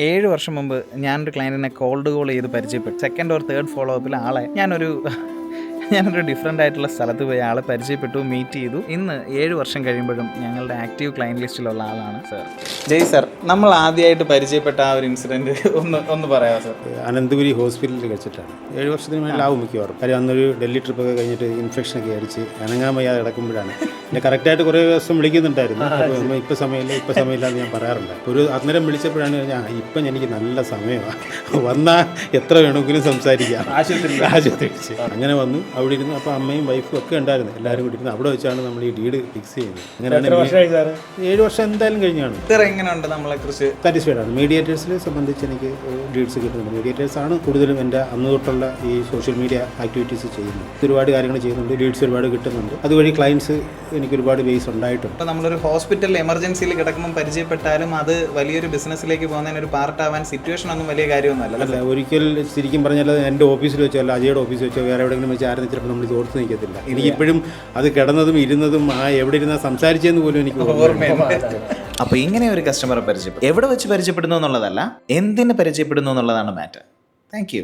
7 വർഷം മുമ്പ് ഞാനൊരു ക്ലയൻറ്റിനെ കോൾഡ് കോൾ ചെയ്ത് പരിചയപ്പെട്ടു. സെക്കൻഡ് ഓർ തേർഡ് ഫോളോ അപ്പിൽ ആളെ ഞാനൊരു ഡിഫറെൻ്റ് ആയിട്ടുള്ള സ്ഥലത്ത് പോയി ആളെ പരിചയപ്പെട്ടു, മീറ്റ് ചെയ്തു. ഇന്ന് 7 വർഷം കഴിയുമ്പോഴും ഞങ്ങളുടെ ആക്റ്റീവ് ക്ലയൻറ്റ് ലിസ്റ്റിലുള്ള ആളാണ് സർ. ജയ് സർ, നമ്മൾ ആദ്യമായിട്ട് പരിചയപ്പെട്ട ആ ഒരു ഇൻസിഡൻറ്റ് ഒന്ന് പറയാമോ സർ? അനന്തപുരി ഹോസ്പിറ്റലിൽ വെച്ചിട്ടാണ്. 7 വർഷത്തിന് മേലാവും മിക്കവാറും. കാര്യം അന്നൊരു ഡൽഹി ട്രിപ്പൊക്കെ കഴിഞ്ഞിട്ട് ഇൻഫെക്ഷനൊക്കെ അടിച്ച് അനങ്ങാൻ വയ്യാതെ കിടക്കുമ്പോഴാണ് എന്നെ കറക്റ്റായിട്ട് കുറേ ദിവസം വിളിക്കുന്നുണ്ടായിരുന്നു. അപ്പോൾ ഇപ്പം സമയമില്ല എന്ന് ഞാൻ പറയാറുണ്ട്. ഒരു അന്നേരം വിളിച്ചപ്പോഴാണ് ഞാൻ ഇപ്പം എനിക്ക് നല്ല സമയമാണ്, വന്നാൽ എത്ര വേണമെങ്കിലും സംസാരിക്കാം ആശുപത്രി വെച്ച്. അങ്ങനെ വന്നു അവിടെ ഇരുന്ന്. അപ്പോൾ അമ്മയും വൈഫും ഒക്കെ ഉണ്ടായിരുന്നു, എല്ലാവരും കൂടി ഇരുന്ന് അവിടെ വെച്ചാണ് നമ്മൾ ഈ ഡീഡ് ഫിക്സ് ചെയ്യുന്നത്. അങ്ങനെയാണ് 7 വർഷം എന്തായാലും കഴിഞ്ഞാണ്. എങ്ങനെയുണ്ട് നമ്മളെ കുറിച്ച്? സാറ്റിസ്ഫൈഡ് ആണ്. മീഡിയേറ്റേഴ്സിനെ സംബന്ധിച്ച് എനിക്ക് ഡീഡ്സ് കിട്ടുന്നുണ്ട്. മീഡിയേറ്റേഴ്സാണ് കൂടുതലും എൻ്റെ അന്ന് തൊട്ടുള്ള ഈ സോഷ്യൽ മീഡിയ ആക്ടിവിറ്റീസ് ചെയ്യുന്നത്. ഒരുപാട് കാര്യങ്ങൾ ചെയ്യുന്നുണ്ട്, ലീഡ്സ് ഒരുപാട് കിട്ടുന്നുണ്ട്. അതുവഴി ക്ലയൻസ് എനിക്ക് ഒരുപാട് ബേസ് ഉണ്ടായിട്ടുണ്ട്. ഇപ്പോൾ നമ്മളൊരു ഹോസ്പിറ്റലിൽ എമർജൻസിയിൽ കിടക്കുമ്പോൾ പരിചയപ്പെട്ടാലും അത് വലിയൊരു ബിസിനസ്സിലേക്ക് പോകുന്നതിന് ഒരു പാർട്ടാവാൻ സിറ്റുവേഷൻ ഒന്നും വലിയ കാര്യമൊന്നുമല്ല. അല്ല, ഒരിക്കൽ ശരിക്കും പറഞ്ഞാൽ എൻ്റെ ഓഫീസിൽ വെച്ചോ അല്ല അജയുടെ ഓഫീസിൽ വെച്ചോ വേറെ എവിടെയെങ്കിലും വെച്ച് ആരും ചിലപ്പോൾ നമ്മൾ ഓർത്ത് നിൽക്കത്തില്ല. എനിക്കിപ്പോഴും അത് കിടന്നതും ഇരുന്നതും എവിടെ ഇരുന്നാൽ സംസാരിച്ചതെന്ന് പോലും എനിക്ക് ഓർമ്മയുണ്ട്. അപ്പോൾ ഇങ്ങനെ ഒരു കസ്റ്റമറെ പരിചയപ്പെടും, എവിടെ വെച്ച് പരിചയപ്പെടുന്നു എന്നുള്ളതല്ല, എന്തിന് പരിചയപ്പെടുന്നു എന്നുള്ളതാണ് മാറ്റർ. Thank you.